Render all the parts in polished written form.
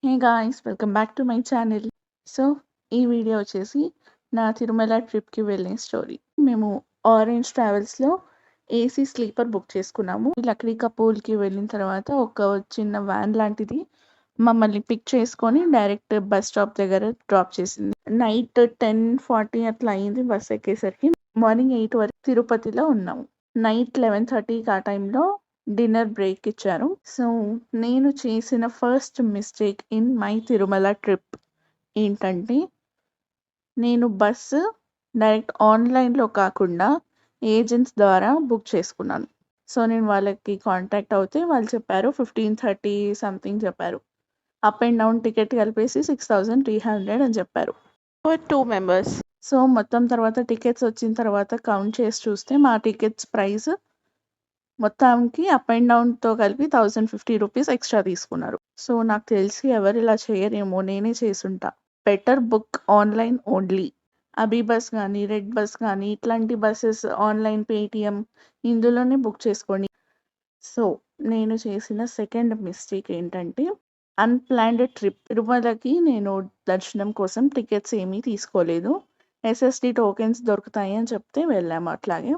Hey guys, welcome back to my channel. So ఈ video వచ్చేసి నా తిరుమల ట్రిప్కి వెళ్ళిన స్టోరీ. మేము ఆరెంజ్ ట్రావెల్స్లో ఏసీ స్లీపర్ బుక్ చేసుకున్నాము. లక్డీ కపూల్కి వెళ్ళిన తర్వాత ఒక చిన్న వ్యాన్ లాంటిది మమ్మల్ని పిక్ చేసుకొని డైరెక్ట్ బస్ స్టాప్ దగ్గర డ్రాప్ చేసింది. నైట్ 10:40 అట్లా అయింది బస్ ఎక్కేసరికి. మార్నింగ్ 8 వరకు తిరుపతిలో ఉన్నాము. నైట్ 11:30కి ఆ టైంలో డిన్నర్ బ్రేక్ ఇచ్చారు. సో నేను చేసిన first mistake in my Tirumala trip ఏంటంటే, నేను బస్సు డైరెక్ట్ ఆన్లైన్లో కాకుండా ఏజెంట్స్ ద్వారా బుక్ చేసుకున్నాను. సో నేను వాళ్ళకి కాంటాక్ట్ అవుతే వాళ్ళు చెప్పారు 1530 సంథింగ్ చెప్పారు. అప్ అండ్ డౌన్ టికెట్ కలిపేసి 6300 అని చెప్పారు ఫర్ 2 మెంబర్స్. సో మొత్తం తర్వాత టికెట్స్ వచ్చిన తర్వాత కౌంట్ చేసి చూస్తే మా టికెట్స్ ప్రైస్ మొత్తానికి అప్ అండ్ డౌన్తో కలిపి 1050 రూపీస్ ఎక్స్ట్రా తీసుకున్నారు. సో నాకు తెలిసి ఎవరు ఇలా చేయరేమో, నేనే చేసుంటా. Better book online only. AbhiBus కానీ, రెడ్ బస్ కానీ, ఇట్లాంటి బస్సెస్ ఆన్లైన్, పేటిఎం ఇందులోనే బుక్ చేసుకోండి. సో నేను చేసిన సెకండ్ మిస్టేక్ ఏంటంటే, అన్ప్లాన్డ్ ట్రిప్. తిరుమలకి నేను దర్శనం కోసం టికెట్స్ ఏమీ తీసుకోలేదు. ఎస్ఎస్డి టోకెన్స్ దొరుకుతాయి అని చెప్తే వెళ్ళాము. అట్లాగే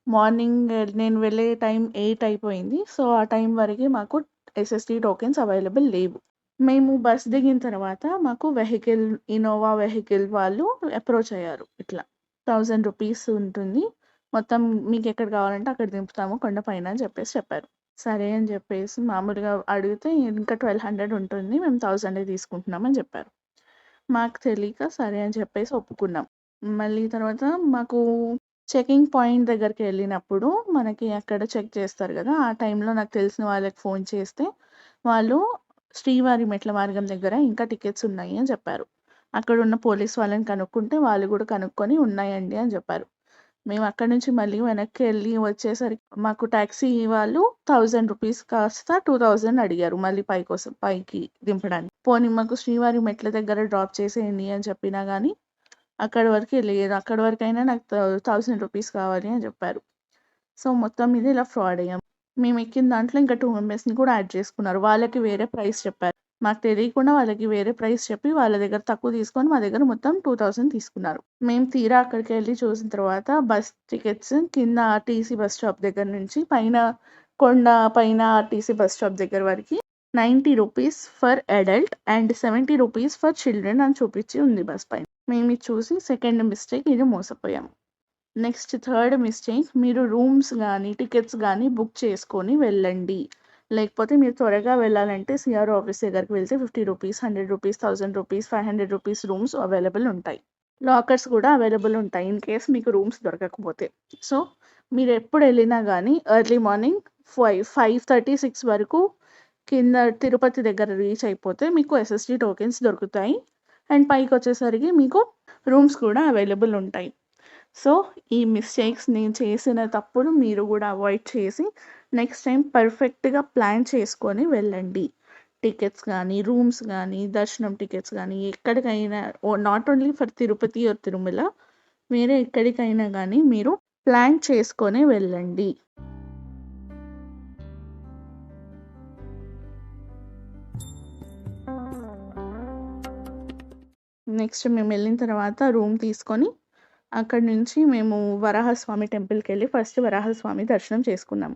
మార్నింగ్ నేను వెళ్ళే టైం 8 అయిపోయింది. సో ఆ టైం వరకు మాకు ఎస్ఎస్డి టోకెన్స్ అవైలబుల్ లేవు. మేము బస్ దిగిన తర్వాత మాకు వెహికల్, ఇన్నోవా వెహికల్ వాళ్ళు అప్రోచ్ అయ్యారు. ఇట్లా 1000 రూపీస్ ఉంటుంది, మొత్తం మీకు ఎక్కడ కావాలంటే అక్కడ దింపుతాము కొండపైన అని చెప్పారు. సరే అని చెప్పేసి మామూలుగా అడిగితే ఇంకా 1200 ఉంటుంది, మేము 1000 తీసుకుంటున్నామని చెప్పారు. మాకు తెలియక సరే అని చెప్పేసి ఒప్పుకున్నాం. మళ్ళీ తర్వాత మాకు చెకింగ్ పాయింట్ దగ్గరికి వెళ్ళినప్పుడు మనకి అక్కడ చెక్ చేస్తారు కదా, ఆ టైంలో నాకు తెలిసిన వాళ్ళకి ఫోన్ చేస్తే వాళ్ళు శ్రీవారి మెట్ల మార్గం దగ్గర ఇంకా టికెట్స్ ఉన్నాయి అని చెప్పారు. అక్కడ ఉన్న పోలీస్ వాళ్ళని కనుక్కుంటే వాళ్ళు కూడా కనుక్కొని ఉన్నాయండి అని చెప్పారు. మేము అక్కడ నుంచి మళ్ళీ వెనక్కి వెళ్ళి వచ్చేసరికి మాకు ట్యాక్సీ వాళ్ళు 1000 రూపీస్ కాస్త 2000 అడిగారు మళ్ళీ పైకి దింపడానికి. పోనీ మాకు శ్రీవారి మెట్ల దగ్గర డ్రాప్ చేసేయండి అని చెప్పినా కానీ అక్కడి వరకు లేదు, అక్కడి వరకైనా నాకు 1000 రూపీస్ కావాలి అని చెప్పారు. సో మొత్తం మీద ఇలా ఫ్రాడ్ అయ్యాం. మేము ఎక్కిన దాంట్లో ఇంకా 2 మెంబర్స్ని కూడా యాడ్ చేసుకున్నారు. వాళ్ళకి వేరే ప్రైస్ చెప్పారు. మాకు తెలియకుండా వాళ్ళకి వేరే ప్రైస్ చెప్పి వాళ్ళ దగ్గర తక్కువ తీసుకొని మా దగ్గర మొత్తం 2000 తీసుకున్నారు. మేము తీరా అక్కడికి వెళ్ళి చూసిన తర్వాత బస్ టికెట్స్ కింద ఆర్టీసీ బస్ స్టాప్ దగ్గర నుంచి కొండ పైన ఆర్టీసీ బస్ స్టాప్ దగ్గర వరకు 90 rupees for adult and 70 rupees for children అని చూపించి ఉంది బస్ పైన. మేము ఇది చూసి సెకండ్ మిస్టేక్ ఇది మోసపోయాము. నెక్స్ట్ థర్డ్ మిస్టేక్, మీరు రూమ్స్ కానీ టికెట్స్ కానీ బుక్ చేసుకొని వెళ్ళండి. లేకపోతే మీరు త్వరగా వెళ్ళాలంటే సిఆర్ఓ ఆఫీస్ దగ్గరికి వెళ్తే 50 rupees, 100 rupees, 1000 rupees, 500 rupees rooms available ఉంటాయి. లాకర్స్ కూడా అవైలబుల్ ఉంటాయి ఇన్ కేస్ మీకు రూమ్స్ దొరకకపోతే. సో మీరు ఎప్పుడు వెళ్ళినా కానీ ఎర్లీ మార్నింగ్ 5:36 వరకు కింద తిరుపతి దగ్గర రీచ్ అయిపోతే మీకు ఎస్ఎస్డి టోకెన్స్ దొరుకుతాయి అండ్ పైకి వచ్చేసరికి మీకు రూమ్స్ కూడా అవైలబుల్ ఉంటాయి. సో ఈ మిస్టేక్స్ నేను చేసిన తప్పుడు మీరు కూడా అవాయిడ్ చేసి నెక్స్ట్ టైం పర్ఫెక్ట్గా ప్లాన్ చేసుకొని వెళ్ళండి. టికెట్స్ కానీ, రూమ్స్ కానీ, దర్శనం టికెట్స్ కానీ, ఎక్కడికైనా not only for Tirupati or Tirumala, వేరే ఎక్కడికైనా కానీ మీరు ప్లాన్ చేసుకొని వెళ్ళండి. నెక్స్ట్ మేము వెళ్ళిన తర్వాత రూమ్ తీసుకొని అక్కడి నుంచి మేము వరాహస్వామి టెంపుల్కి వెళ్ళి ఫస్ట్ వరాహస్వామి దర్శనం చేసుకున్నాం.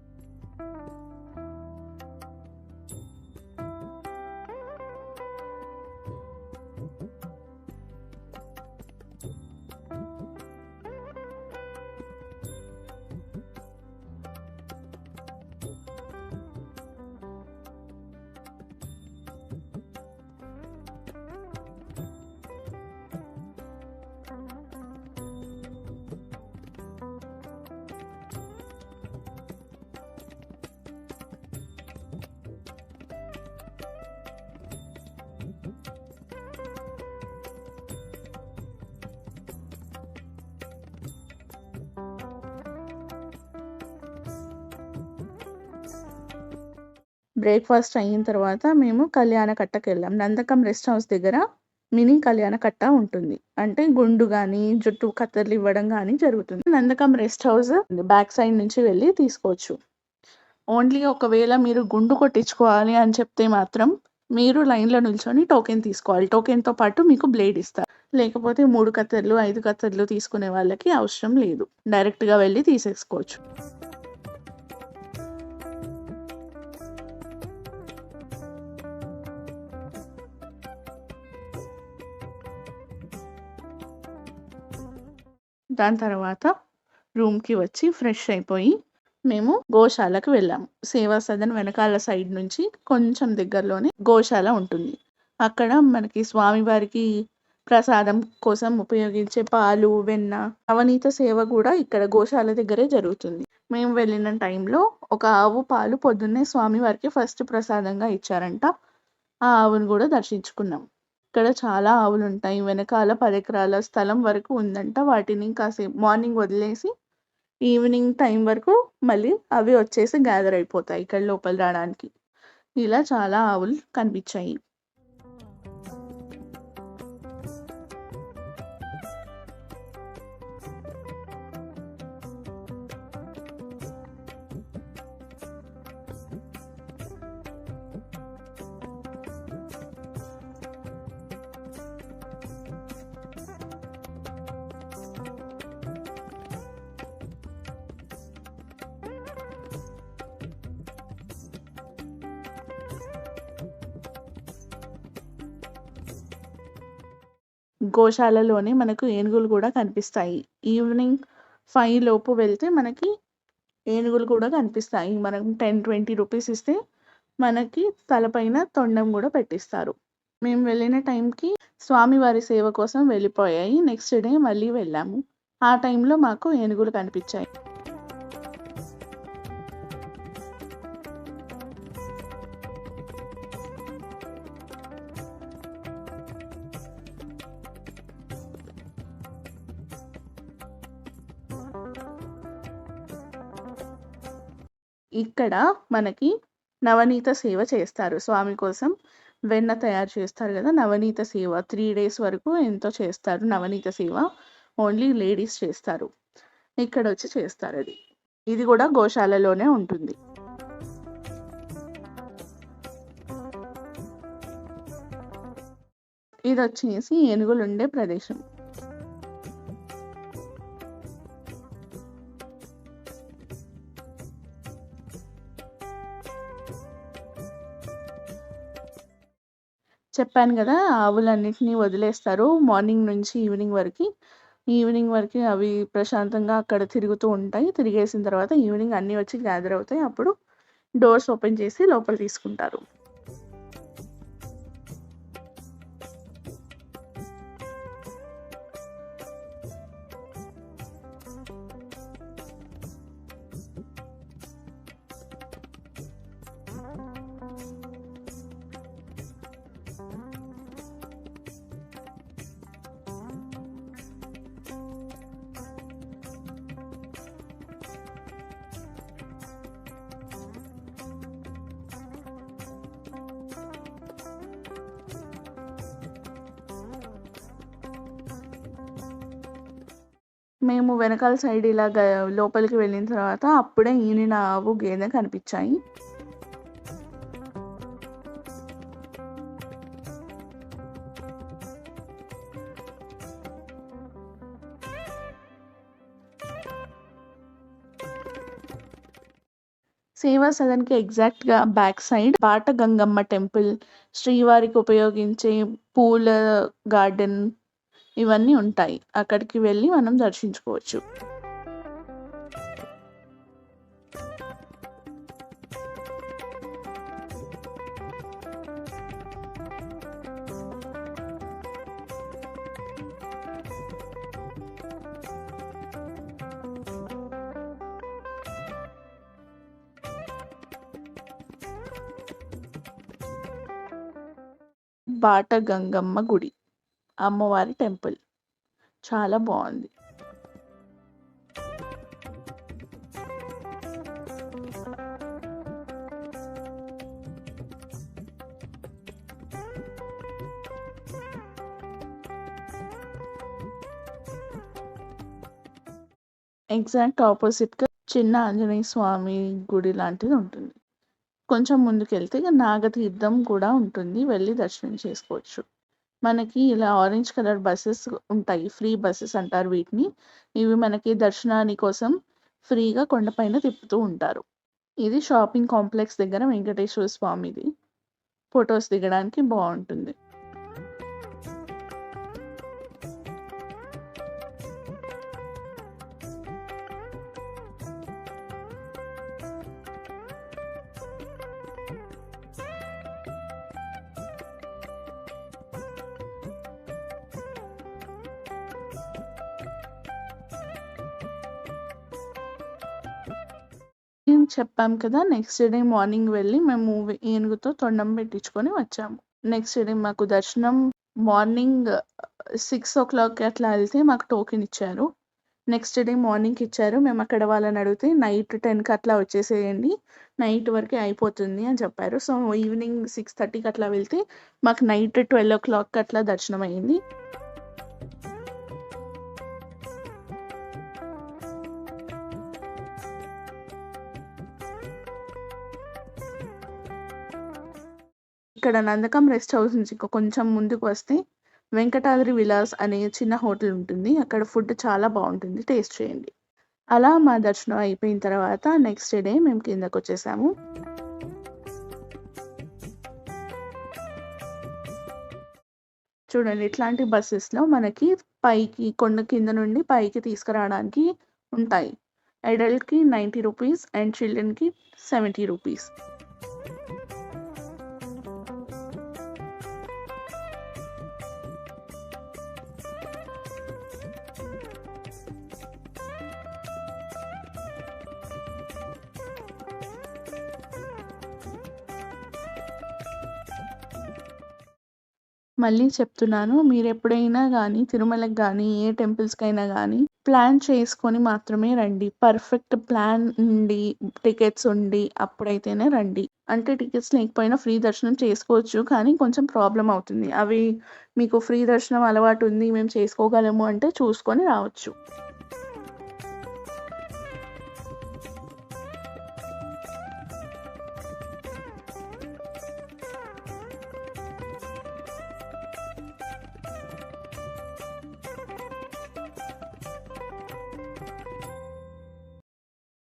బ్రేక్ఫాస్ట్ అయిన తర్వాత మేము కళ్యాణకట్టకి వెళ్ళాం. నందకం రెస్ట్ హౌస్ దగ్గర మినీ కళ్యాణకట్ట ఉంటుంది. అంటే గుండు కానీ, జుట్టు కత్తెర్లు ఇవ్వడం కానీ జరుగుతుంది. Nandakam rest house back side నుంచి వెళ్ళి తీసుకోవచ్చు. ఓన్లీ ఒకవేళ మీరు గుండు కొట్టించుకోవాలి అని చెప్తే మాత్రం మీరు లైన్‌లో నిల్చొని టోకెన్ తీసుకోవాలి. టోకెన్‌తో పాటు మీకు బ్లేడ్ ఇస్తారు. లేకపోతే 3 కత్తెరలు, 5 కత్తెరలు తీసుకునే వాళ్ళకి అవసరం లేదు. డైరెక్ట్‌గా వెళ్లి తీసేసుకోవచ్చు. దాని తర్వాత రూమ్‌కి వచ్చి ఫ్రెష్ అయిపోయి మేము గోశాలకు వెళ్ళాము. సేవా సదన్ వెనకాల సైడ్ నుంచి కొంచెం దగ్గరలోనే గోశాల ఉంటుంది. అక్కడ మనకి స్వామివారికి ప్రసాదం కోసం ఉపయోగించే పాలు, వెన్న, నవనీత సేవ కూడా ఇక్కడ గోశాల దగ్గరే జరుగుతుంది. మేము వెళ్ళిన టైంలో ఒక ఆవు పాలు పొద్దున్నే స్వామివారికి ఫస్ట్ ప్రసాదంగా ఇచ్చారంట. ఆ ఆవును కూడా దర్శించుకున్నాం. ఇక్కడ చాలా ఆవులుంటాయి. వెనకాల 10 ఎకరాల స్థలం వరకు ఉందంట. వాటిని కాసేపు మార్నింగ్ వదిలేసి ఈవినింగ్ టైం వరకు మళ్ళీ అవి వచ్చేసి గ్యాదర్ అయిపోతాయి ఇక్కడ లోపల రావడానికి. ఇలా చాలా ఆవులు కనిపించాయి. గోశాలలోనే మనకు ఏనుగులు కూడా కనిపిస్తాయి. ఈవినింగ్ 5 లోపు వెళ్తే మనకి ఏనుగులు కూడా కనిపిస్తాయి. మనం 10-20 రూపీస్ ఇస్తే మనకి తలపైన తొండం కూడా పెట్టిస్తారు. మేము వెళ్ళిన టైంకి స్వామివారి సేవ కోసం వెళ్ళిపోయాయి. నెక్స్ట్ డే మళ్ళీ వెళ్ళాము. ఆ టైంలో మాకు ఏనుగులు కనిపించాయి. ఇక్కడ మనకి నవనీత సేవ చేస్తారు. స్వామి కోసం వెన్న తయారు చేస్తారు కదా! నవనీత సేవ 3 డేస్ వరకు ఎంతో చేస్తారు. నవనీత సేవ ఓన్లీ లేడీస్ చేస్తారు. ఇక్కడొచ్చి చేస్తారది. ఇది కూడా గోశాలలోనే ఉంటుంది. ఇదొచ్చేసి ఏనుగులుండే ప్రదేశం. చెప్పాను కదా! ఆవులన్నిటిని వదిలేస్తారు మార్నింగ్ నుంచి ఈవినింగ్ వరకి అవి ప్రశాంతంగా అక్కడ తిరుగుతూ ఉంటాయి. తిరిగేసిన తర్వాత ఈవినింగ్ అన్నీ వచ్చి గ్యాదర్ అవుతాయి. అప్పుడు డోర్స్ ఓపెన్ చేసి లోపల తీసుకుంటారు. మేము వెనకాల సైడ్ ఇలాగ లోపలికి వెళ్ళిన తర్వాత అప్పుడే ఈనిన ఆవు, గేదె కనిపించాయి. సేవా సదన్‌కి ఎగ్జాక్ట్‌గా బ్యాక్ సైడ్ బాట గంగమ్మ టెంపుల్, శ్రీవారికి ఉపయోగించే పూల గార్డెన్ ఇవన్నీ ఉంటాయి. అక్కడికి వెళ్ళి మనం దర్శించుకోవచ్చు. బాట గంగమ్మ గుడి, అమ్మవారి టెంపుల్ చాలా బాగుంది. ఎగ్జాక్ట్ ఆపోజిట్‌గా చిన్న ఆంజనేయ స్వామి గుడి లాంటిది ఉంటుంది. కొంచెం ముందుకెళ్తే నాగతీర్థం కూడా ఉంటుంది. వెళ్ళి దర్శనం చేసుకోవచ్చు. మనకి ఇలా ఆరెంజ్ కలర్ బసెస్ ఉంటాయి. ఫ్రీ బసెస్ అంటారు వీటిని. ఇవి మనకి దర్శనాని కోసం ఫ్రీగా కొండపైన తిప్పుతూ ఉంటారు. ఇది షాపింగ్ కాంప్లెక్స్ దగ్గర వెంకటేశ్వర స్వామిది. ఫోటోస్ దిగడానికి బావుంటుంది. చెప్పాం కదా! నెక్స్ట్ డే మార్నింగ్ వెళ్ళి మేము ఏనుగుతో తొండం పెట్టించుకొని వచ్చాము. నెక్స్ట్ డే మాకు దర్శనం మార్నింగ్ 6:00 అట్లా వెళ్తే మాకు టోకెన్ ఇచ్చారు. నెక్స్ట్ డే మార్నింగ్‌కి ఇచ్చారు. మేము అక్కడ వాళ్ళని అడిగితే నైట్ 10కి అట్లా వచ్చేసేయండి. నైట్ వరకే అయిపోతుంది అని చెప్పారు. సో, ఈవినింగ్ 6:30కి అట్లా వెళ్తే మాకు నైట్ 12:00 అట్లా దర్శనం అయింది. ఇక్కడ నందకం రెస్ట్ హౌస్ నుంచి కొంచెం ముందుకు వస్తే వెంకటాద్రి విలాస్ అనే చిన్న హోటల్ ఉంటుంది. అక్కడ ఫుడ్ చాలా బావుంటుంది. టేస్ట్ చేయండి. అలా మా దర్శనం అయిపోయిన తర్వాత నెక్స్ట్ డే మేము కిందకొచ్చేసాము. చూడండి ఇట్లాంటి బసెస్‌లో మనకి పైకి కొండ కింద నుండి పైకి తీసుకురావడానికి ఉంటాయి. అడల్ట్‌కి 90 రూపీస్ అండ్ చిల్డ్రన్‌కి 70 రూపీస్. మళ్ళీ చెప్తున్నాను. మీరెప్పుడైనా గానీ, తిరుమలకి గానీ, ఏ టెంపుల్స్‌కైనా గానీ, ప్లాన్ చేసుకొని మాత్రమే రండి. పర్ఫెక్ట్ ప్లాన్ ఉండి, టికెట్స్ ఉండి, అప్పుడైతేనే రండి. అంటే టికెట్స్ లేకపోయినా ఫ్రీ దర్శనం చేసుకోవచ్చు. కానీ కొంచెం ప్రాబ్లమ్ అవుతుంది. అవి మీకు ఫ్రీ దర్శనం అలవాటుంది, మేము చేసుకోగలము అంటే చూసుకొని రావచ్చు.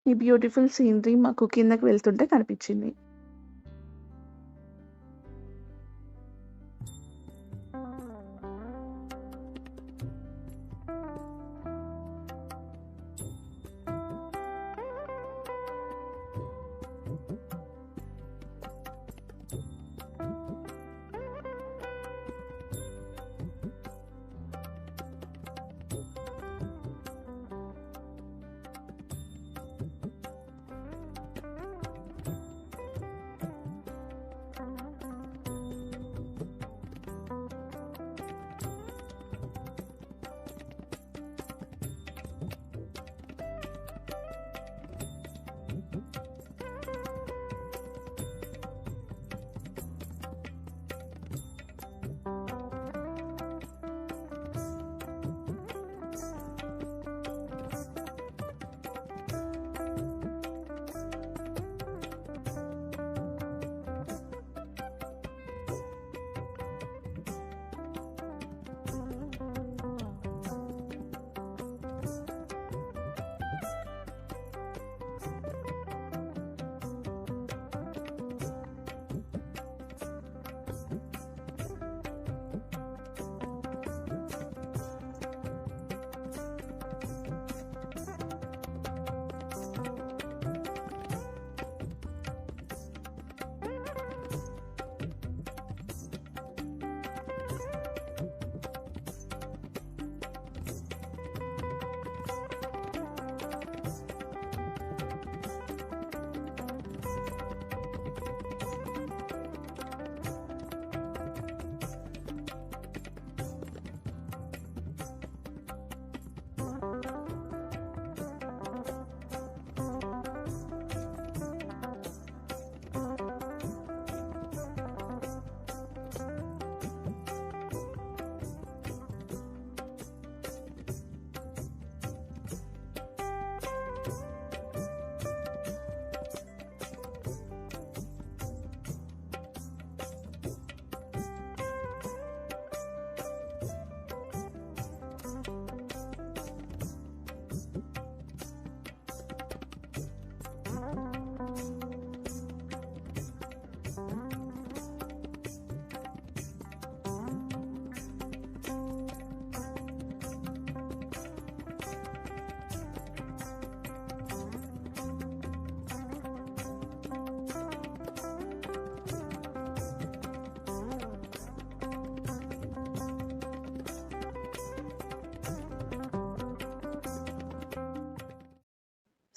ఈ బ్యూటిఫుల్ సీనరీ మాకు కిందకి వెళ్తుంటే కనిపించింది.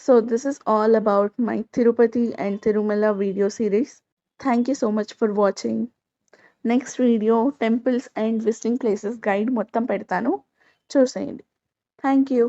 So this is all about my Tirupati and Tirumala video series. Thank you so much for watching. Next video temples and visiting places guide మొత్తం పెడతాను, చూసేయండి. Thank you.